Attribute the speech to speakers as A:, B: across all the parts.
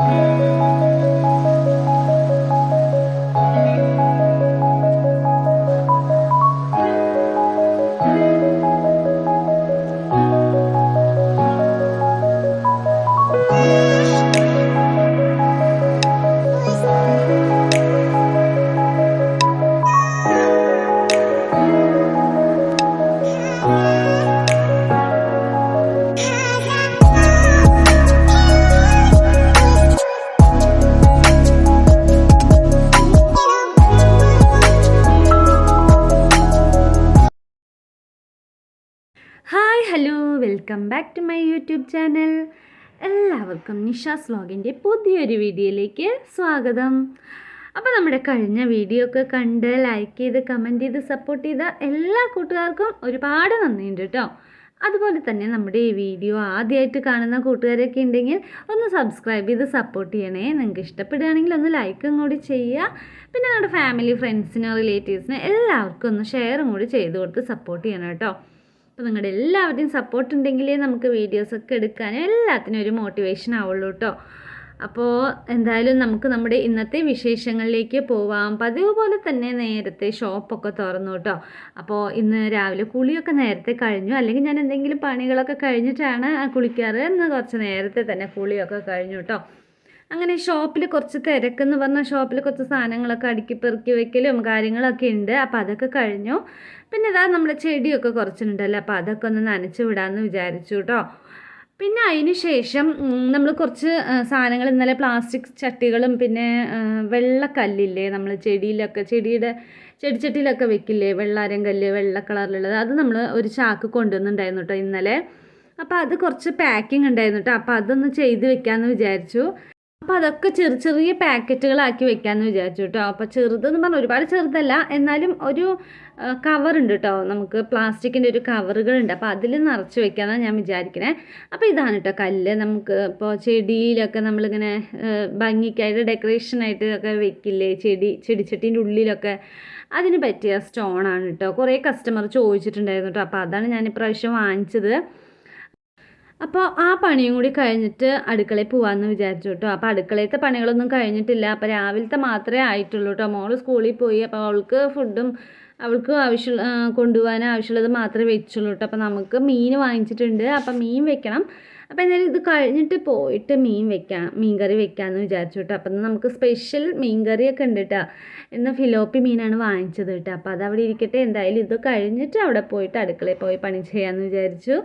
A: Hi hello welcome back to my YouTube channel. എല്ലാവർക്കും നിഷാസ് വ്ലോഗിൻ്റെ പുതിയൊരു വീഡിയോയിലേക്ക് സ്വാഗതം. അപ്പോൾ നമ്മുടെ കഴിഞ്ഞ വീഡിയോ ഒക്കെ കണ്ട് ലൈക്ക് ചെയ്ത് കമൻറ്റ് ചെയ്ത് സപ്പോർട്ട് ചെയ്ത എല്ലാ കൂട്ടുകാർക്കും ഒരുപാട് നന്ദിയുണ്ട് കേട്ടോ. അതുപോലെ തന്നെ നമ്മുടെ ഈ വീഡിയോ ആദ്യമായിട്ട് കാണുന്ന കൂട്ടുകാരൊക്കെ ഉണ്ടെങ്കിൽ ഒന്ന് സബ്സ്ക്രൈബ് ചെയ്ത് സപ്പോർട്ട് ചെയ്യണേ. നിങ്ങൾക്ക് ഇഷ്ടപ്പെടുകയാണെങ്കിൽ ഒന്ന് ലൈക്കും കൂടി ചെയ്യുക. പിന്നെ നമ്മുടെ ഫാമിലി ഫ്രണ്ട്സിനും റിലേറ്റീവ്സിനും എല്ലാവർക്കും ഒന്ന് ഷെയറും കൂടി ചെയ്ത് കൊടുത്ത് സപ്പോർട്ട് ചെയ്യണം കേട്ടോ. അപ്പോൾ നിങ്ങളുടെ എല്ലാവരുടെയും സപ്പോർട്ട് ഉണ്ടെങ്കിലേ നമുക്ക് വീഡിയോസൊക്കെ എടുക്കാനും എല്ലാത്തിനും ഒരു മോട്ടിവേഷൻ ആവുള്ളൂ കേട്ടോ. അപ്പോൾ എന്തായാലും നമുക്ക് നമ്മുടെ ഇന്നത്തെ വിശേഷങ്ങളിലേക്ക് പോവാം. പതിവ് പോലെ തന്നെ നേരത്തെ ഷോപ്പൊക്കെ തുറന്നു കേട്ടോ. അപ്പോൾ ഇന്ന് രാവിലെ കുളിയൊക്കെ നേരത്തെ കഴിഞ്ഞു. അല്ലെങ്കിൽ ഞാൻ എന്തെങ്കിലും പണികളൊക്കെ കഴിഞ്ഞിട്ടാണ് കുളിക്കാറ്. ഇന്ന് കുറച്ച് നേരത്തെ തന്നെ കുളിയൊക്കെ കഴിഞ്ഞു കേട്ടോ. അങ്ങനെ ഷോപ്പിൽ കുറച്ച് തിരക്കെന്ന് പറഞ്ഞാൽ ഷോപ്പിൽ കുറച്ച് സാധനങ്ങളൊക്കെ അടുക്കി പെറുക്കി വെക്കലും കാര്യങ്ങളൊക്കെ ഉണ്ട്. അപ്പോൾ അതൊക്കെ കഴിഞ്ഞു. പിന്നെ ഇതാ നമ്മുടെ ചെടിയൊക്കെ കുറച്ചുണ്ടല്ലോ, അപ്പോൾ അതൊക്കെ ഒന്ന് നനച്ച് വിടാമെന്ന് വിചാരിച്ചു കേട്ടോ. പിന്നെ അതിന് ശേഷം നമ്മൾ കുറച്ച് സാധനങ്ങൾ ഇന്നലെ പ്ലാസ്റ്റിക് ചട്ടികളും പിന്നെ വെള്ളക്കല്ലില്ലേ നമ്മൾ ചെടിച്ചട്ടിയിലൊക്കെ വെക്കില്ലേ, വെള്ളാരം കല്ല് വെള്ള കളറിലുള്ളത്, അത് നമ്മൾ ഒരു ചാക്ക് കൊണ്ടുവന്നിട്ടുണ്ടായിരുന്നു കേട്ടോ ഇന്നലെ. അപ്പോൾ അത് കുറച്ച് പാക്കിംഗ് ഉണ്ടായിരുന്നു കേട്ടോ. അപ്പോൾ അതൊന്ന് ചെയ്ത് വെക്കാമെന്ന് വിചാരിച്ചു. അപ്പോൾ അതൊക്കെ ചെറിയ പാക്കറ്റുകളാക്കി വെക്കാമെന്ന് വിചാരിച്ചു കേട്ടോ. അപ്പോൾ ചെറുതെന്ന് പറഞ്ഞാൽ ഒരുപാട് ചെറുതല്ല, എന്നാലും ഒരു കവറുണ്ട് കേട്ടോ, നമുക്ക് പ്ലാസ്റ്റിക്കിൻ്റെ ഒരു കവറുകളുണ്ട്. അപ്പോൾ അതിൽ നിറച്ച് വെക്കാമെന്നാണ് ഞാൻ വിചാരിക്കണേ. അപ്പോൾ ഇതാണ് കേട്ടോ കല്ല്. നമുക്ക് ഇപ്പോൾ ചെടിയിലൊക്കെ നമ്മളിങ്ങനെ ഭംഗിക്കായിട്ട് ഡെക്കറേഷനായിട്ട് ഒക്കെ വെക്കില്ലേ, ചെടിച്ചട്ടീൻ്റെ ഉള്ളിലൊക്കെ, അതിന് പറ്റിയ സ്റ്റോണാണ് കേട്ടോ. കുറേ കസ്റ്റമർ ചോദിച്ചിട്ടുണ്ടായിരുന്നു കേട്ടോ. അപ്പോൾ അതാണ് ഞാൻ ഇപ്രാവശ്യം വാങ്ങിച്ചത്. അപ്പോൾ ആ പണിയും കൂടി കഴിഞ്ഞിട്ട് അടുക്കളയിൽ പോകാമെന്ന് വിചാരിച്ചു കേട്ടോ. അപ്പോൾ അടുക്കളയിലത്തെ പണികളൊന്നും കഴിഞ്ഞിട്ടില്ല. അപ്പോൾ രാവിലത്തെ മാത്രമേ ആയിട്ടുള്ളൂ കേട്ടോ. മോള് സ്കൂളിൽ പോയി. അപ്പോൾ അവൾക്ക് ഫുഡും അവൾക്ക് കൊണ്ടുപോകാൻ ആവശ്യമുള്ളത് മാത്രമേ വെച്ചുള്ളൂ കേട്ടോ. അപ്പോൾ നമുക്ക് മീൻ വാങ്ങിച്ചിട്ടുണ്ട്. അപ്പം മീൻ വെക്കണം. അപ്പോൾ എന്തായാലും ഇത് കഴിഞ്ഞിട്ട് പോയിട്ട് മീൻ കറി വെക്കാമെന്ന് വിചാരിച്ചു കേട്ടോ. അപ്പം നമുക്ക് സ്പെഷ്യൽ മീൻ കറിയൊക്കെ ഉണ്ട് കേട്ടോ. ഇന്ന് ഫിലോപ്പി മീനാണ് വാങ്ങിച്ചത് കേട്ടോ. അപ്പോൾ അതവിടെ ഇരിക്കട്ടെ. എന്തായാലും ഇത് കഴിഞ്ഞിട്ട് അവിടെ പോയിട്ട് അടുക്കളയിൽ പോയി പണി ചെയ്യാമെന്ന് വിചാരിച്ചു.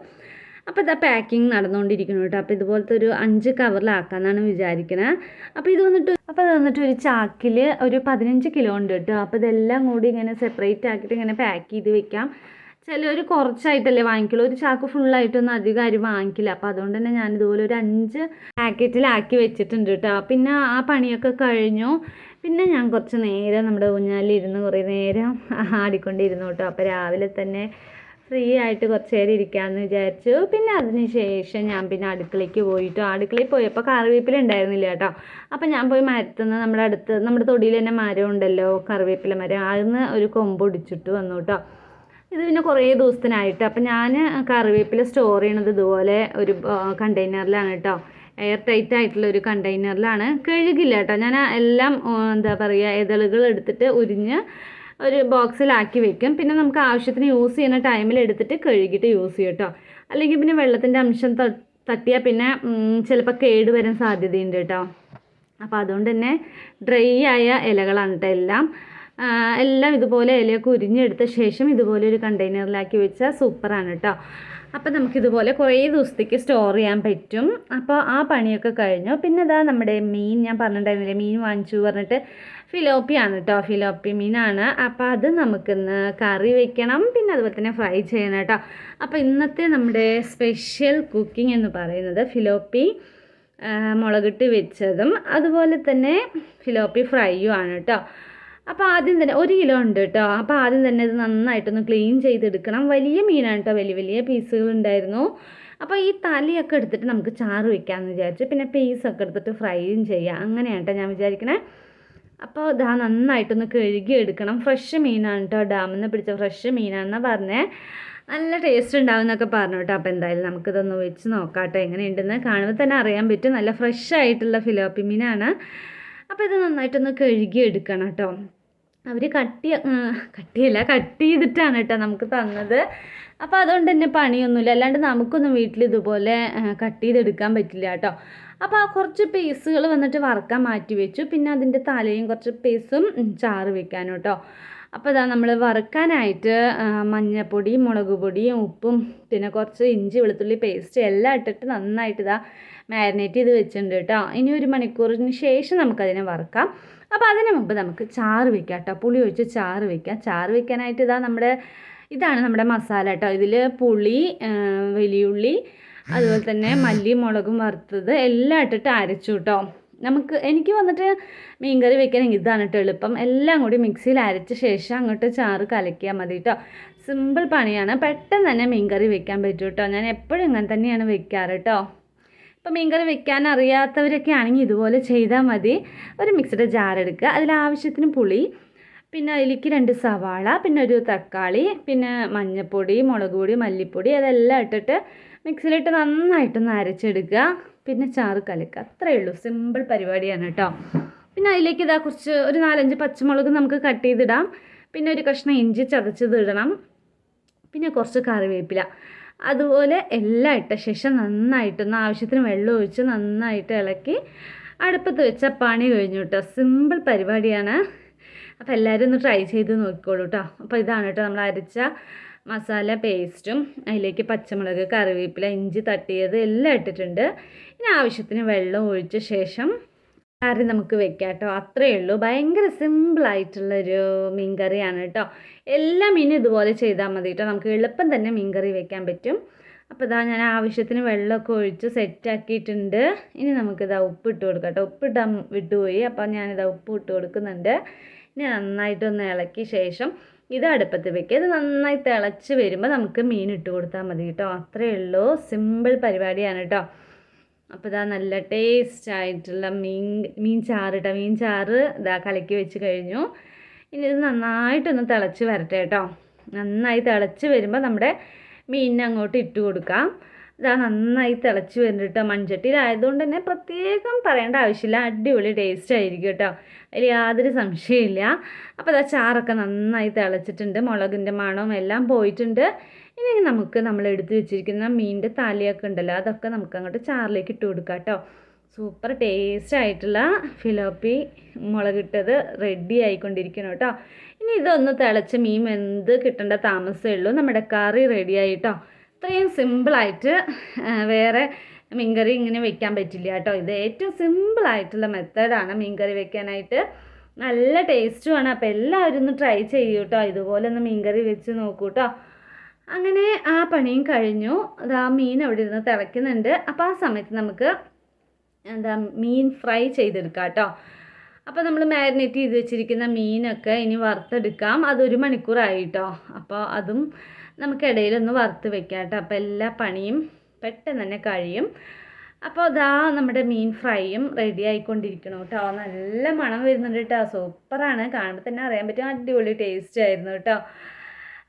A: അപ്പോൾ ഇതാ പാക്കിങ് നടന്നുകൊണ്ടിരിക്കുന്നു കേട്ടോ. അപ്പോൾ ഇതുപോലത്തെ ഒരു 5 കവറിലാക്കാമെന്നാണ് വിചാരിക്കണത്. അപ്പോൾ ഇത് വന്നിട്ട് ഒരു ചാക്കിൽ ഒരു 15 കിലോ ഉണ്ട് കേട്ടോ. അപ്പോൾ ഇതെല്ലാം കൂടി ഇങ്ങനെ സെപ്പറേറ്റ് ആക്കിയിട്ട് ഇങ്ങനെ പാക്ക് ചെയ്ത് വെക്കാം. ചിലർ കുറച്ചായിട്ടല്ലേ വാങ്ങിക്കുള്ളൂ, ഒരു ചാക്ക് ഫുള്ളായിട്ടൊന്നും അധികം ആരും വാങ്ങിക്കില്ല. അപ്പോൾ അതുകൊണ്ട് തന്നെ ഞാനിതുപോലെ ഒരു 5 പാക്കറ്റിലാക്കി വെച്ചിട്ടുണ്ട് കേട്ടോ. പിന്നെ ആ പണിയൊക്കെ കഴിഞ്ഞു. പിന്നെ ഞാൻ കുറച്ച് നേരം നമ്മുടെ ഊഞ്ഞാലിരുന്ന് കുറേ നേരം ആടിക്കൊണ്ടിരുന്നു കേട്ടോ. അപ്പോൾ രാവിലെ തന്നെ ഫ്രീ ആയിട്ട് കുറച്ച് നേരം ഇരിക്കാമെന്ന് വിചാരിച്ചു. പിന്നെ അതിന് ശേഷം ഞാൻ പിന്നെ അടുക്കളയ്ക്ക് പോയിട്ട് അടുക്കളയിൽ പോയപ്പോൾ കറിവേപ്പില ഉണ്ടായിരുന്നില്ല കേട്ടോ. അപ്പോൾ ഞാൻ പോയി മരത്തുനിന്ന് നമ്മുടെ തൊടിയിൽ തന്നെ മരം ഉണ്ടല്ലോ, കറിവേപ്പില മരം, അതിന് ഒരു കൊമ്പ് ഒടിച്ചിട്ട് വന്നു കേട്ടോ. ഇത് പിന്നെ കുറേ ദിവസത്തിനായിട്ട്. അപ്പോൾ ഞാൻ കറിവേപ്പില സ്റ്റോർ ചെയ്യണത് ഇതുപോലെ ഒരു കണ്ടെയ്നറിലാണ് കേട്ടോ. എയർ ടൈറ്റ് ആയിട്ടുള്ള ഒരു കണ്ടെയ്നറിലാണ്. കഴുകില്ല കേട്ടോ. ഞാൻ എല്ലാം എന്താ പറയുക, ഇതളുകൾ എടുത്തിട്ട് ഉരിഞ്ഞ് ഒരു ബോക്സിലാക്കി വെക്കും. പിന്നെ നമുക്ക് ആവശ്യത്തിന് യൂസ് ചെയ്യുന്ന ടൈമിൽ എടുത്തിട്ട് കഴുകിയിട്ട് യൂസ് ചെയ്യും കേട്ടോ. അല്ലെങ്കിൽ പിന്നെ വെള്ളത്തിൻ്റെ അംശം തട്ടിയാൽ പിന്നെ ചിലപ്പോൾ കേട് വരാൻ സാധ്യതയുണ്ട് കേട്ടോ. അപ്പോൾ അതുകൊണ്ട് തന്നെ ഡ്രൈ ആയ ഇലകളാണ് കേട്ടോ എല്ലാം ഇതുപോലെ ഇലയൊക്കെ ഉരിഞ്ഞെടുത്ത ശേഷം ഇതുപോലെ ഒരു കണ്ടെയ്നറിലാക്കി വെച്ചാൽ സൂപ്പറാണ് കേട്ടോ. അപ്പോൾ നമുക്കിതുപോലെ കുറേ ദിവസത്തേക്ക് സ്റ്റോർ ചെയ്യാൻ പറ്റും. അപ്പോൾ ആ പണിയൊക്കെ കഴിഞ്ഞു. പിന്നെ ഇതാ നമ്മുടെ മീൻ ഞാൻ പറഞ്ഞിട്ടുണ്ടായിരുന്നില്ലേ, മീൻ വാങ്ങിച്ചു പറഞ്ഞിട്ട്, ഫിലോപ്പിയാണ് കേട്ടോ, ഫിലോപ്പി മീനാണ്. അപ്പോൾ അത് നമുക്കിന്ന് കറി വെക്കണം. പിന്നെ അതുപോലെ തന്നെ ഫ്രൈ ചെയ്യണം കേട്ടോ. അപ്പോൾ ഇന്നത്തെ നമ്മുടെ സ്പെഷ്യൽ കുക്കിംഗ് എന്ന് പറയുന്നത് ഫിലോപ്പി മുളകിട്ട് വെച്ചതും അതുപോലെ തന്നെ ഫിലോപ്പി ഫ്രൈയും ആണ് കേട്ടോ. അപ്പോൾ ആദ്യം തന്നെ 1 കിലോ ഉണ്ട് കേട്ടോ. അപ്പോൾ ആദ്യം തന്നെ ഇത് നന്നായിട്ടൊന്ന് ക്ലീൻ ചെയ്തെടുക്കണം. വലിയ മീനാണ് കേട്ടോ, വലിയ പീസുകൾ ഉണ്ടായിരുന്നു. അപ്പോൾ ഈ തലയൊക്കെ എടുത്തിട്ട് നമുക്ക് ചാറ് വെക്കാമെന്ന് വിചാരിച്ചു. പിന്നെ പീസൊക്കെ എടുത്തിട്ട് ഫ്രൈയും ചെയ്യാം, അങ്ങനെയാണ് കേട്ടോ ഞാൻ വിചാരിക്കണേ. അപ്പോൾ ഇതാ നന്നായിട്ടൊന്ന് കഴുകി എടുക്കണം. ഫ്രഷ് മീനാണ് കേട്ടോ, ഡാമിൽ നിന്ന് പിടിച്ച ഫ്രഷ് മീനാണെന്നാണ് പറഞ്ഞത്. നല്ല ടേസ്റ്റ് ഉണ്ടാവും എന്നൊക്കെ പറഞ്ഞു കേട്ടോ. അപ്പോൾ എന്തായാലും നമുക്കിതൊന്ന് വെച്ച് നോക്കാം കേട്ടോ എങ്ങനെയുണ്ടെന്ന്. കാണുമ്പോൾ തന്നെ അറിയാൻ പറ്റും, നല്ല ഫ്രഷ് ആയിട്ടുള്ള ഫിലോപ്പി മീനാണ്. അപ്പോൾ ഇത് നന്നായിട്ടൊന്ന് കഴുകി എടുക്കണം കേട്ടോ. അവർ കട്ട് ചെയ്തിട്ടാണ് കേട്ടോ നമുക്ക് തന്നത്. അപ്പോൾ അതുകൊണ്ട് തന്നെ പണിയൊന്നുമില്ല. അല്ലാണ്ട് നമുക്കൊന്നും വീട്ടിൽ ഇതുപോലെ കട്ട് ചെയ്തെടുക്കാൻ പറ്റില്ല കേട്ടോ. അപ്പോൾ ആ കുറച്ച് പീസുകൾ വന്നിട്ട് വറുക്കാൻ മാറ്റി വെച്ചു. പിന്നെ അതിൻ്റെ തലയും കുറച്ച് പീസും ചാറ് വെക്കാനും കേട്ടോ. അപ്പോൾ ഇതാ നമ്മൾ വറുക്കാനായിട്ട് മഞ്ഞൾപ്പൊടി, മുളക് പൊടിയും ഉപ്പും പിന്നെ കുറച്ച് ഇഞ്ചി വെളുത്തുള്ളി പേസ്റ്റ് എല്ലാം ഇട്ടിട്ട് നന്നായിട്ട് ഇതാ മാരിനേറ്റ് ചെയ്ത് വെച്ചിട്ടുണ്ട് കേട്ടോ. ഇനി 1 മണിക്കൂറിന് ശേഷം നമുക്കതിനെ വറുക്കാം. അപ്പോൾ അതിന് മുമ്പ് നമുക്ക് ചാറ് വെക്കാം കേട്ടോ. പുളി ഒഴിച്ച് ചാറ് വെക്കാം. ചാറ് വെക്കാനായിട്ട് ഇതാണ് നമ്മുടെ മസാല കേട്ടോ. ഇതിൽ പുളി, വലിയുള്ളി, അതുപോലെ തന്നെ മല്ലി മുളകും വറുത്തത് എല്ലാം ഇട്ടിട്ട് അരച്ചു കേട്ടോ. എനിക്ക് വന്നിട്ട് മീൻകറി വെക്കാൻ ഇതാണ് കേട്ടോ എളുപ്പം. എല്ലാം കൂടി മിക്സിയിൽ അരച്ച ശേഷം അങ്ങോട്ട് ചാറ് കലക്കിയാൽ മതി കേട്ടോ. സിമ്പിൾ പണിയാണ്, പെട്ടെന്ന് തന്നെ മീൻകറി വെക്കാൻ പറ്റും കേട്ടോ. ഞാൻ എപ്പോഴും ഇങ്ങനെ തന്നെയാണ് വെക്കാറ് കേട്ടോ. ഇപ്പോൾ മീൻകറി വെക്കാൻ അറിയാത്തവരൊക്കെ ആണെങ്കിൽ ഇതുപോലെ ചെയ്താൽ മതി. ഒരു മിക്സിയുടെ ജാർ എടുക്കുക, അതിലാവശ്യത്തിന് പുളി, പിന്നെ അതിലേക്ക് 2 സവാള, പിന്നെ ഒരു തക്കാളി, പിന്നെ മഞ്ഞൾപ്പൊടി, മുളക് പൊടി, മല്ലിപ്പൊടി അതെല്ലാം ഇട്ടിട്ട് മിക്സിയിലിട്ട് നന്നായിട്ടൊന്ന് അരച്ചെടുക്കുക. പിന്നെ ചാറ് കലക്കുക. അത്രയേ ഉള്ളൂ, സിമ്പിൾ പരിപാടിയാണ് കേട്ടോ. പിന്നെ അതിലേക്ക് ഒരു 4-5 പച്ചമുളക് നമുക്ക് കട്ട് ചെയ്തിടാം. പിന്നെ ഒരു കഷ്ണം ഇഞ്ചി ചതച്ചത് ഇടണം. പിന്നെ കുറച്ച് കറിവേപ്പില, അതുപോലെ എല്ലാം ഇട്ട ശേഷം നന്നായിട്ടൊന്ന് ആവശ്യത്തിന് വെള്ളം ഒഴിച്ച് നന്നായിട്ട് ഇളക്കി അടുപ്പത്ത് വെച്ച പണി കഴിഞ്ഞു കേട്ടോ. സിമ്പിൾ പരിപാടിയാണ്. അപ്പോൾ എല്ലാവരും ഒന്ന് ട്രൈ ചെയ്ത് നോക്കിക്കോളൂ കേട്ടോ. അപ്പോൾ ഇതാണ് കേട്ടോ നമ്മൾ അരച്ച മസാല പേസ്റ്റും അതിലേക്ക് പച്ചമുളക്, കറിവേപ്പില, ഇഞ്ചി തട്ടിയത് എല്ലാം ഇട്ടിട്ടുണ്ട്. ഇനി ആവശ്യത്തിന് വെള്ളം ഒഴിച്ച ശേഷം കറി നമുക്ക് വെക്കാം കേട്ടോ. അത്രയേ ഉള്ളൂ. ഭയങ്കര സിമ്പിളായിട്ടുള്ളൊരു മീൻ കറിയാണ് കേട്ടോ. എല്ലാ മീനും ഇതുപോലെ ചെയ്താൽ മതി കേട്ടോ. നമുക്ക് എളുപ്പം തന്നെ മീൻ കറി വെക്കാൻ പറ്റും. അപ്പോൾ ഞാൻ ആവശ്യത്തിന് വെള്ളമൊക്കെ ഒഴിച്ച് സെറ്റാക്കിയിട്ടുണ്ട്. ഇനി നമുക്കിതാ ഉപ്പ് ഇട്ട് കൊടുക്കാം കേട്ടോ. ഉപ്പിടാൻ വിട്ടുപോയി, അപ്പോൾ ഉപ്പ് ഇട്ട് കൊടുക്കുന്നുണ്ട്. ഇനി നന്നായിട്ടൊന്ന് ഇളക്കിയ ശേഷം ഇത് അടുപ്പത്ത് വെക്കുക. ഇത് നന്നായി തിളച്ച് വരുമ്പോൾ നമുക്ക് മീൻ ഇട്ട് കൊടുത്താൽ മതി കേട്ടോ. അത്രയേ ഉള്ളൂ, സിമ്പിൾ പരിപാടിയാണ് കേട്ടോ. അപ്പോൾ നല്ല ടേസ്റ്റ് ആയിട്ടുള്ള മീൻ ചാറ് കേട്ടോ. മീൻ ചാറ് കലക്കി വെച്ച് കഴിഞ്ഞു. ഇനി ഇത് നന്നായിട്ടൊന്ന് തിളച്ച് വരട്ടെ കേട്ടോ. നന്നായി തിളച്ച് വരുമ്പോൾ നമ്മുടെ മീനിനെ അങ്ങോട്ട് ഇട്ട് കൊടുക്കാം. നന്നായി തിളച്ച് വരുന്നുണ്ട് കേട്ടോ. മൺചട്ടിയിലായതുകൊണ്ട് തന്നെ പ്രത്യേകം പറയേണ്ട ആവശ്യമില്ല, അടിപൊളി ടേസ്റ്റ് ആയിരിക്കും കേട്ടോ. അതിൽ യാതൊരു സംശയമില്ല. അപ്പോൾ ചാറൊക്കെ നന്നായി തിളച്ചിട്ടുണ്ട്, മുളകിൻ്റെ മണവും എല്ലാം പോയിട്ടുണ്ട്. ഇനി നമുക്ക് നമ്മൾ എടുത്ത് വെച്ചിരിക്കുന്ന മീനിൻ്റെ തലയൊക്കെ ഉണ്ടല്ലോ, അതൊക്കെ നമുക്ക് അങ്ങോട്ട് ചാറിലേക്ക് ഇട്ട് കൊടുക്കാം കേട്ടോ. സൂപ്പർ ടേസ്റ്റ് ആയിട്ടുള്ള ഫിലോപ്പി മുളകിട്ടത് റെഡി ആയിക്കൊണ്ടിരിക്കണം കേട്ടോ. ഇനി ഇതൊന്ന് തിളച്ച് മീൻ വെന്ത് കിട്ടേണ്ട താമസമേ ഉള്ളൂ. നമ്മുടെ കറി റെഡിയായി കേട്ടോ. ഇത്രയും സിമ്പിളായിട്ട് വേറെ മീൻകറി ഇങ്ങനെ വെക്കാൻ പറ്റില്ല കേട്ടോ. ഇത് ഏറ്റവും സിമ്പിളായിട്ടുള്ള മെത്തേഡാണ് മീൻകറി വെക്കാനായിട്ട്. നല്ല ടേസ്റ്റുമാണ്. അപ്പോൾ എല്ലാവരും ഒന്ന് ട്രൈ ചെയ്യൂ കേട്ടോ. ഇതുപോലെ ഒന്ന് മീൻകറി വെച്ച് നോക്കൂ കേട്ടോ. അങ്ങനെ ആ പണിയും കഴിഞ്ഞു. മീൻ അവിടെ ഇരുന്ന് തിളയ്ക്കുന്നുണ്ട്. അപ്പോൾ ആ സമയത്ത് നമുക്ക് മീൻ ഫ്രൈ ചെയ്തെടുക്കാം കേട്ടോ. അപ്പോൾ നമ്മൾ മാരിനേറ്റ് ചെയ്ത് വെച്ചിരിക്കുന്ന മീനൊക്കെ ഇനി വറുത്തെടുക്കാം. അത് 1 മണിക്കൂറായി കേട്ടോ. അപ്പോൾ അതും നമുക്ക് ഇടയിലൊന്ന് വറുത്ത് വെക്കാം കേട്ടോ. അപ്പോൾ എല്ലാ പണിയും പെട്ടെന്ന് തന്നെ കഴിയും. അപ്പോൾ നമ്മുടെ മീൻ ഫ്രൈയും റെഡി ആയിക്കൊണ്ടിരിക്കണം കേട്ടോ. നല്ല മണം വരുന്നുണ്ട് കേട്ടോ. സൂപ്പറാണ്, കാണുമ്പോൾ തന്നെ അറിയാൻ പറ്റും. അടിപൊളി ടേസ്റ്റ് ആയിരുന്നു കേട്ടോ.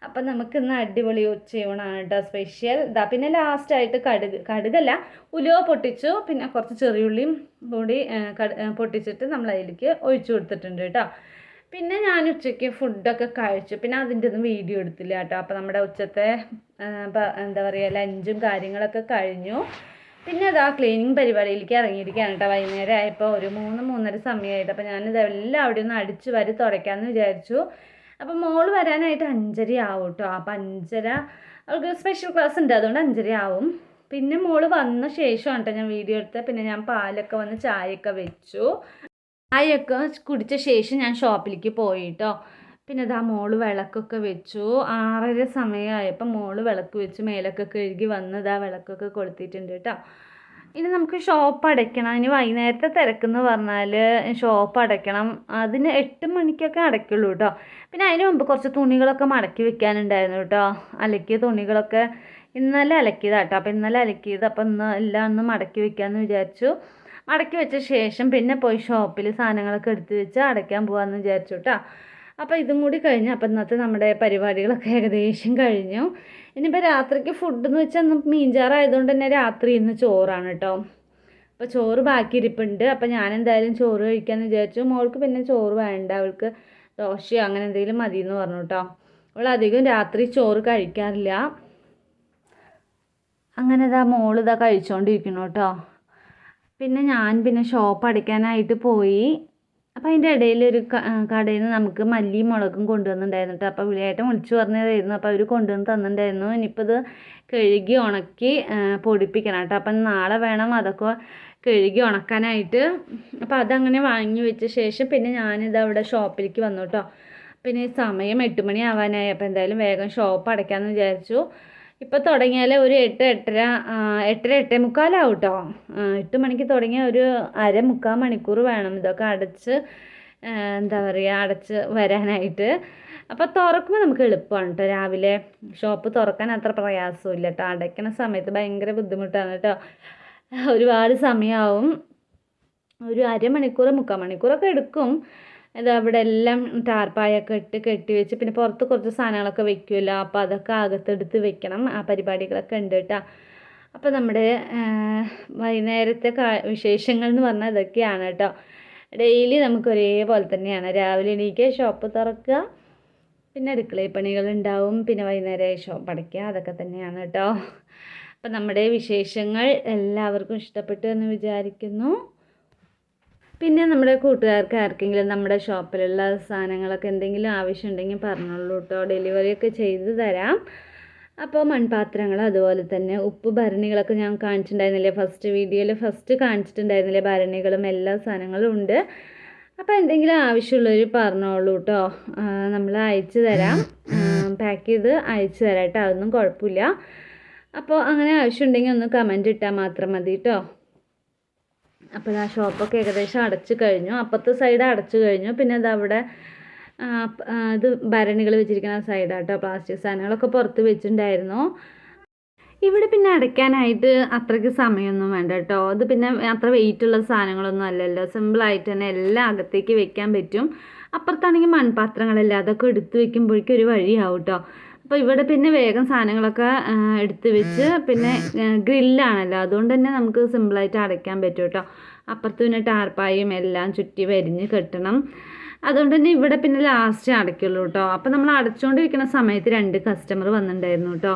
A: അപ്പം നമുക്കിന്ന് അടിപൊളി ഉച്ചയൂണാണ് കേട്ടോ സ്പെഷ്യൽ. പിന്നെ ലാസ്റ്റായിട്ട് കടുകല്ല, ഉലുവ പൊട്ടിച്ചു, പിന്നെ കുറച്ച് ചെറിയുള്ളിയും കൂടി പൊട്ടിച്ചിട്ട് നമ്മൾ അതിലേക്ക് ഒഴിച്ചു കൊടുത്തിട്ടുണ്ട് കേട്ടോ. പിന്നെ ഞാൻ ഉച്ചയ്ക്ക് ഫുഡൊക്കെ കഴിച്ചു. പിന്നെ അതിൻ്റെ ഒന്നും വീഡിയോ എടുത്തില്ല കേട്ടോ. അപ്പോൾ നമ്മുടെ ഉച്ചത്തെ ലഞ്ചും കാര്യങ്ങളൊക്കെ കഴിഞ്ഞു. പിന്നെ ക്ലീനിങ് പരിപാടിയിലേക്ക് ഇറങ്ങിയിരിക്കുകയാണ് കേട്ടോ. വൈകുന്നേരം ആയപ്പോൾ ഒരു 3-3:30 സമയമായിട്ട്. അപ്പോൾ ഞാനിതെല്ലാം അവിടെ ഒന്ന് അടിച്ച് വാരി തുടയ്ക്കാമെന്ന് വിചാരിച്ചു. അപ്പം മോള് വരാനായിട്ട് 5:30 ആവും കേട്ടോ. അപ്പം 5:30 അവൾക്ക് സ്പെഷ്യൽ ക്ലാസ് ഉണ്ട്, അതുകൊണ്ട് 5:30 ആവും. പിന്നെ മോള് വന്ന ശേഷമാണ് കേട്ടോ ഞാൻ വീഡിയോ എടുത്തത്. പിന്നെ ഞാൻ പാലൊക്കെ വന്ന് ചായയൊക്കെ വെച്ചു. ചായയൊക്കെ കുടിച്ച ശേഷം ഞാൻ ഷോപ്പിലേക്ക് പോയി കേട്ടോ. പിന്നെ മോള് വിളക്കൊക്കെ വെച്ചു. 6:30 സമയമായപ്പോൾ മോള് വിളക്ക് വെച്ച് മേലൊക്കെ കഴുകി വന്ന് വിളക്കൊക്കെ കൊളുത്തിയിട്ടുണ്ട് കേട്ടോ. ഇനി നമുക്ക് ഷോപ്പ് അടയ്ക്കണം. ഇനി വൈകുന്നേരത്തെ തിരക്കെന്ന് പറഞ്ഞാൽ ഷോപ്പ് അടയ്ക്കണം. അതിന് 8 മണിക്കൊക്കെ അടയ്ക്കുള്ളൂ കേട്ടോ. പിന്നെ അതിന് മുമ്പ് കുറച്ച് തുണികളൊക്കെ മടക്കി വെക്കാനുണ്ടായിരുന്നു കേട്ടോ. അലക്കിയ തുണികളൊക്കെ ഇന്നലെ അലക്കിയതാണ് കേട്ടോ. അപ്പോൾ ഇന്നലെ അലക്കിയത്, അപ്പോൾ ഇന്ന് എല്ലാം ഒന്ന് മടക്കി വെക്കാമെന്ന് വിചാരിച്ചു. മടക്കി വെച്ച ശേഷം പിന്നെ പോയി ഷോപ്പിൽ സാധനങ്ങളൊക്കെ എടുത്ത് വെച്ച് അടയ്ക്കാൻ പോകാമെന്ന് വിചാരിച്ചു കേട്ടോ. അപ്പോൾ ഇതും കൂടി കഴിഞ്ഞു. അപ്പോൾ ഇന്നത്തെ നമ്മുടെ പരിപാടികളൊക്കെ ഏകദേശം കഴിഞ്ഞു. ഇനിയിപ്പോൾ രാത്രിക്ക് ഫുഡ് എന്ന് വെച്ചാൽ മീൻചാറായതുകൊണ്ട് തന്നെ രാത്രി ഇന്ന് ചോറാണ് കേട്ടോ. അപ്പോൾ ചോറ് ബാക്കി ഇരിപ്പുണ്ട്. അപ്പോൾ ഞാൻ എന്തായാലും ചോറ് കഴിക്കാമെന്ന് വിചാരിച്ചു. മോൾക്ക് പിന്നെ ചോറ് വേണ്ട, അവൾക്ക് ദോശയോ അങ്ങനെ എന്തെങ്കിലും മതി എന്ന് പറഞ്ഞു കേട്ടോ. അവൾ അധികം രാത്രി ചോറ് കഴിക്കാറില്ല. അങ്ങനെ മോളിതാ കഴിച്ചുകൊണ്ടിരിക്കുന്നു കേട്ടോ. പിന്നെ ഞാൻ ഷോപ്പ് അടയ്ക്കാനായിട്ട് പോയി. അപ്പോൾ അതിൻ്റെ ഇടയിൽ ഒരു കടയിൽ നിന്ന് നമുക്ക് മല്ലിയും മുളകും കൊണ്ടുവന്നിട്ടുണ്ടായിരുന്നു കേട്ടോ. അപ്പോൾ വിളിയായിട്ട് വിളിച്ചു പറഞ്ഞതായിരുന്നു. അപ്പോൾ അവർ കൊണ്ടുവന്ന് തന്നിട്ടുണ്ടായിരുന്നു. ഇനിയിപ്പോൾ ഇത് കഴുകി ഉണക്കി പൊടിപ്പിക്കണം കേട്ടോ. അപ്പം നാളെ വേണം അതൊക്കെ കഴുകി ഉണക്കാനായിട്ട്. അപ്പോൾ അതങ്ങനെ വാങ്ങി വെച്ച ശേഷം പിന്നെ ഞാനിത് അവിടെ ഷോപ്പിലേക്ക് വന്നു കേട്ടോ. പിന്നെ സമയം 8 മണി ആവാനായി. അപ്പോൾ എന്തായാലും വേഗം ഷോപ്പ് അടയ്ക്കാമെന്ന് വിചാരിച്ചു. ഇപ്പോൾ തുടങ്ങിയാൽ ഒരു 8:45 കേട്ടോ. 8 മണിക്ക് തുടങ്ങിയ ഒരു 3/4 മണിക്കൂർ വേണം ഇതൊക്കെ അടച്ച് അടച്ച് വരാനായിട്ട്. അപ്പോൾ തുറക്കുമ്പോൾ നമുക്ക് എളുപ്പമാണ് കേട്ടോ. രാവിലെ ഷോപ്പ് തുറക്കാൻ അത്ര പ്രയാസമില്ല കേട്ടോ. അടയ്ക്കണ സമയത്ത് ഭയങ്കര ബുദ്ധിമുട്ടാണ് കേട്ടോ. ഒരുപാട് സമയമാവും. ഒരു 1/2 മണിക്കൂർ 3/4 മണിക്കൂറൊക്കെ എടുക്കും. അവിടെ എല്ലാം ടാർപ്പായൊക്കെ ഇട്ട് കെട്ടി വെച്ച് പിന്നെ പുറത്ത് കുറച്ച് സാധനങ്ങളൊക്കെ വെക്കുമല്ലോ. അപ്പോൾ അതൊക്കെ അകത്തെടുത്ത് വെക്കണം. ആ പരിപാടികളൊക്കെ ഉണ്ട് കേട്ടോ. അപ്പോൾ നമ്മുടെ വൈകുന്നേരത്തെ വിശേഷങ്ങൾ എന്ന് പറഞ്ഞാൽ ഇതൊക്കെയാണ് കേട്ടോ. ഡെയിലി നമുക്ക് ഒരേപോലെ തന്നെയാണ്. രാവിലെ എണീക്കുക, ഷോപ്പ് തുറക്കുക, പിന്നെ അടുക്കളയിൽ പണികളുണ്ടാവും, പിന്നെ വൈകുന്നേരം ഷോപ്പ് അടയ്ക്കുക, അതൊക്കെ തന്നെയാണ് കേട്ടോ. അപ്പം നമ്മുടെ വിശേഷങ്ങൾ എല്ലാവർക്കും ഇഷ്ടപ്പെട്ടു എന്ന് വിചാരിക്കുന്നു. പിന്നെ നമ്മുടെ കൂട്ടുകാർക്ക് ആർക്കെങ്കിലും നമ്മുടെ ഷോപ്പിലുള്ള സാധനങ്ങളൊക്കെ എന്തെങ്കിലും ആവശ്യമുണ്ടെങ്കിൽ പറഞ്ഞോളൂ കേട്ടോ. ഡെലിവറിയൊക്കെ ചെയ്ത് തരാം. അപ്പോൾ മൺപാത്രങ്ങൾ, അതുപോലെ തന്നെ ഉപ്പ് ഭരണികളൊക്കെ ഞാൻ കാണിച്ചിട്ടുണ്ടായിരുന്നില്ലേ, ഫസ്റ്റ് വീഡിയോയിൽ കാണിച്ചിട്ടുണ്ടായിരുന്നില്ലേ, ഭരണികളും എല്ലാ സാധനങ്ങളും ഉണ്ട്. അപ്പോൾ എന്തെങ്കിലും ആവശ്യമുള്ളവർ പറഞ്ഞോളൂ കേട്ടോ. നമ്മൾ അയച്ചു തരാം, പാക്ക് ചെയ്ത് അയച്ചു തരാം കേട്ടോ. അതൊന്നും കുഴപ്പമില്ല. അപ്പോൾ അങ്ങനെ ആവശ്യമുണ്ടെങ്കിൽ ഒന്ന് കമൻറ്റ് ഇട്ടാൽ മാത്രം മതി കേട്ടോ. അപ്പോൾ ആ ഷോപ്പൊക്കെ ഏകദേശം അടച്ചു കഴിഞ്ഞു. അപ്പുറത്തെ സൈഡ് അടച്ചു കഴിഞ്ഞു. പിന്നെ അതവിടെ ഇത് ഭരണികൾ വെച്ചിരിക്കുന്ന സൈഡാട്ടോ. പ്ലാസ്റ്റിക് സാധനങ്ങളൊക്കെ പുറത്ത് വെച്ചിട്ടുണ്ടായിരുന്നു. ഇവിടെ പിന്നെ അടയ്ക്കാനായിട്ട് അത്രയ്ക്ക് സമയമൊന്നും വേണ്ട കേട്ടോ. അത് പിന്നെ അത്ര വെയിറ്റുള്ള സാധനങ്ങളൊന്നും അല്ലല്ലോ. സിമ്പിളായിട്ട് തന്നെ എല്ലാം അകത്തേക്ക് വെക്കാൻ പറ്റും. അപ്പുറത്താണെങ്കിൽ മൺപാത്രങ്ങളല്ല, അതൊക്കെ എടുത്ത് വെക്കുമ്പോഴേക്കും ഒരു വഴിയാവും കേട്ടോ. അപ്പോൾ ഇവിടെ പിന്നെ വേഗം സാധനങ്ങളൊക്കെ എടുത്ത് വെച്ച് പിന്നെ ഗ്രില്ലാണല്ലോ, അതുകൊണ്ട് തന്നെ നമുക്ക് സിമ്പിളായിട്ട് അടയ്ക്കാൻ പറ്റും കേട്ടോ. അപ്പുറത്ത് പിന്നെ ടാർപ്പായും എല്ലാം ചുറ്റി വരിഞ്ഞ് കെട്ടണം. അതുകൊണ്ട് തന്നെ ഇവിടെ പിന്നെ ലാസ്റ്റ് അടയ്ക്കുള്ളൂ കേട്ടോ. അപ്പോൾ നമ്മൾ അടച്ചുകൊണ്ടിരിക്കുന്ന സമയത്ത് 2 കസ്റ്റമർ വന്നിട്ടുണ്ടായിരുന്നു കേട്ടോ.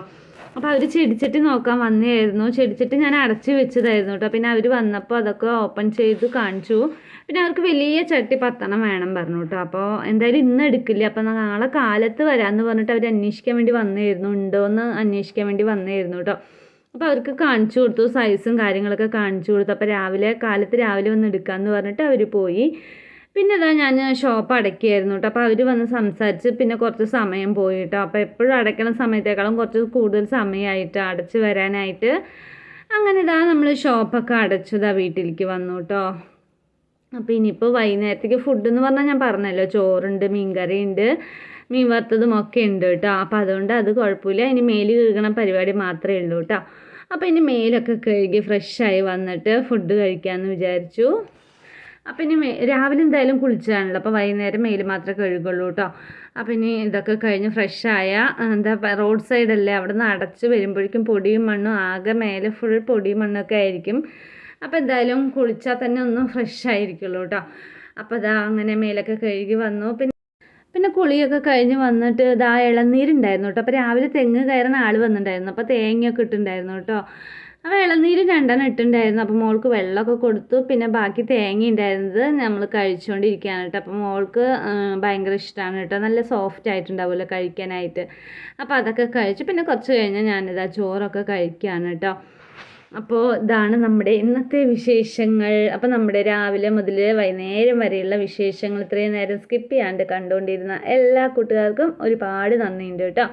A: അപ്പോൾ അവർ ചെടിച്ചട്ടി നോക്കാൻ വന്നതായിരുന്നു. ചെടിച്ചട്ടി ഞാൻ അടച്ച് വെച്ചതായിരുന്നു കേട്ടോ. പിന്നെ അവർ വന്നപ്പോൾ അതൊക്കെ ഓപ്പൺ ചെയ്ത് കാണിച്ചു. പിന്നെ അവർക്ക് വലിയ ചട്ടി 10 വേണം പറഞ്ഞു കേട്ടോ. അപ്പോൾ എന്തായാലും ഇന്ന് എടുക്കില്ല, അപ്പോൾ നാളെ കാലത്ത് വരാമെന്ന് പറഞ്ഞിട്ട് അവർ അന്വേഷിക്കാൻ വേണ്ടി വന്നതായിരുന്നു, ഉണ്ടോയെന്ന് അന്വേഷിക്കാൻ വേണ്ടി വന്നതായിരുന്നു കേട്ടോ. അപ്പോൾ അവർക്ക് കാണിച്ചു കൊടുത്തു, സൈസും കാര്യങ്ങളൊക്കെ കാണിച്ചു കൊടുത്തു. അപ്പോൾ കാലത്ത് രാവിലെ വന്ന് എടുക്കാമെന്ന് പറഞ്ഞിട്ട് അവർ പോയി. പിന്നെ ഇതാ ഞാൻ ഷോപ്പ് അടയ്ക്കുകയായിരുന്നു കേട്ടോ. അപ്പോൾ അവർ വന്ന് സംസാരിച്ച് പിന്നെ കുറച്ച് സമയം പോയി കേട്ടോ. അപ്പോൾ എപ്പോഴും അടയ്ക്കണ സമയത്തേക്കാളും കുറച്ച് കൂടുതൽ സമയമായിട്ട് അടച്ച് വരാനായിട്ട്. അങ്ങനെ ഇതാ നമ്മൾ ഷോപ്പൊക്കെ അടച്ചു വീട്ടിലേക്ക് വന്നു കേട്ടോ. അപ്പോൾ ഇനിയിപ്പോൾ വൈകുന്നേരത്തേക്ക് ഫുഡ് എന്ന് പറഞ്ഞാൽ ഞാൻ പറഞ്ഞല്ലോ, ചോറുണ്ട്, മീൻകറി ഉണ്ട്, മീൻ വറുത്തതും ഒക്കെ ഉണ്ട് കേട്ടോ. അപ്പോൾ അതുകൊണ്ട് അത് കുഴപ്പമില്ല. ഇനി മേല് കഴുകണ പരിപാടി മാത്രമേ ഉള്ളൂ കേട്ടോ. അപ്പോൾ ഇനി മേലൊക്കെ കഴുകി ഫ്രഷായി വന്നിട്ട് ഫുഡ് കഴിക്കാമെന്ന് വിചാരിച്ചു. അപ്പോൾ ഇനി രാവിലെ എന്തായാലും കുളിച്ചതാണല്ലോ, അപ്പോൾ വൈകുന്നേരം മേല് മാത്രമേ കഴുകുള്ളൂ കേട്ടോ. അപ്പോൾ ഇനി ഇതൊക്കെ കഴിഞ്ഞ് ഫ്രഷായ റോഡ് സൈഡല്ലേ, അവിടെ നിന്ന് അടച്ച് വരുമ്പോഴേക്കും പൊടിയും മണ്ണും ആകെ മേലെ ഫുൾ പൊടിയും മണ്ണൊക്കെ ആയിരിക്കും. അപ്പോൾ എന്തായാലും കുളിച്ചാൽ തന്നെ ഒന്ന് ഫ്രഷ് ആയിരിക്കുള്ളൂ കേട്ടോ. അപ്പോൾ അതാ അങ്ങനെ മേലൊക്കെ കഴുകി വന്നു. പിന്നെ കുളിയൊക്കെ കഴിഞ്ഞ് വന്നിട്ട് ഇളനീരുണ്ടായിരുന്നു കേട്ടോ. അപ്പോൾ രാവിലെ തെങ്ങ് കയറുന്ന ആൾ വന്നിട്ടുണ്ടായിരുന്നു. അപ്പോൾ തേങ്ങയൊക്കെ ഇട്ടുണ്ടായിരുന്നു കേട്ടോ. അപ്പോൾ ഇളനീര് 2 ഇട്ടുണ്ടായിരുന്നു. അപ്പോൾ മോൾക്ക് വെള്ളമൊക്കെ കൊടുത്തു. പിന്നെ ബാക്കി തേങ്ങ ഉണ്ടായിരുന്നത് നമ്മൾ കഴിച്ചുകൊണ്ടിരിക്കുകയാണ് കേട്ടോ. അപ്പോൾ മോൾക്ക് ഭയങ്കര ഇഷ്ടമാണ് കേട്ടോ. നല്ല സോഫ്റ്റ് ആയിട്ടുണ്ടാവുമല്ലോ കഴിക്കാനായിട്ട്. അപ്പോൾ അതൊക്കെ കഴിച്ചു. പിന്നെ കുറച്ച് കഴിഞ്ഞാൽ ഞാനിതാ ചോറൊക്കെ കഴിക്കുകയാണ് കേട്ടോ. അപ്പോൾ ഇതാണ് നമ്മുടെ ഇന്നത്തെ വിശേഷങ്ങൾ. അപ്പോൾ നമ്മുടെ രാവിലെ മുതൽ വൈകുന്നേരം വരെയുള്ള വിശേഷങ്ങൾ ഇത്രയും നേരം സ്കിപ്പ് ചെയ്യാണ്ട് കണ്ടുകൊണ്ടിരുന്ന എല്ലാ കൂട്ടുകാർക്കും ഒരുപാട് നന്ദിയുണ്ട് കേട്ടോ.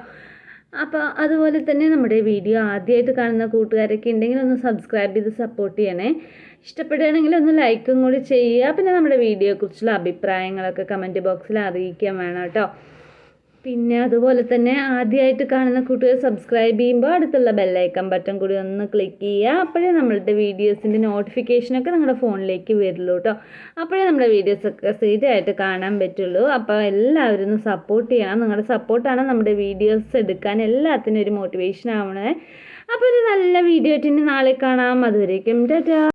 A: അപ്പോൾ അതുപോലെ തന്നെ നമ്മുടെ വീഡിയോ ആദ്യമായിട്ട് കാണുന്ന കൂട്ടുകാരൊക്കെ ഉണ്ടെങ്കിൽ ഒന്ന് സബ്സ്ക്രൈബ് ചെയ്ത് സപ്പോർട്ട് ചെയ്യണേ. ഇഷ്ടപ്പെടുകയാണെങ്കിൽ ഒന്ന് ലൈക്കും കൂടി ചെയ്യുക. പിന്നെ നമ്മുടെ വീഡിയോയെക്കുറിച്ചുള്ള അഭിപ്രായങ്ങളൊക്കെ കമൻറ്റ് ബോക്സിൽ അറിയിക്കാൻ വേണം കേട്ടോ. പിന്നെ അതുപോലെ തന്നെ ആദ്യമായിട്ട് കാണുന്ന കൂട്ടുകാർ സബ്സ്ക്രൈബ് ചെയ്യുമ്പോൾ അടുത്തുള്ള ബെല്ലൈക്കൺ ബട്ടൺ കൂടി ഒന്ന് ക്ലിക്ക് ചെയ്യുക. അപ്പോഴേ നമ്മളുടെ വീഡിയോസിൻ്റെ നോട്ടിഫിക്കേഷനൊക്കെ നിങ്ങളുടെ ഫോണിലേക്ക് വരുള്ളൂ കേട്ടോ. അപ്പോഴേ നമ്മുടെ വീഡിയോസൊക്കെ സ്ഥിരമായിട്ട് കാണാൻ പറ്റുള്ളൂ. അപ്പോൾ എല്ലാവരും ഒന്ന് സപ്പോർട്ട് ചെയ്യണം. നിങ്ങളുടെ സപ്പോർട്ടാണ് നമ്മുടെ വീഡിയോസ് എടുക്കാൻ എല്ലാത്തിനും ഒരു മോട്ടിവേഷൻ ആവണേ. അപ്പോൾ ഒരു നല്ല വീഡിയോ ആയിട്ട് ഇനി നാളെ കാണാം. അതുവരേക്കും ടാറ്റാ.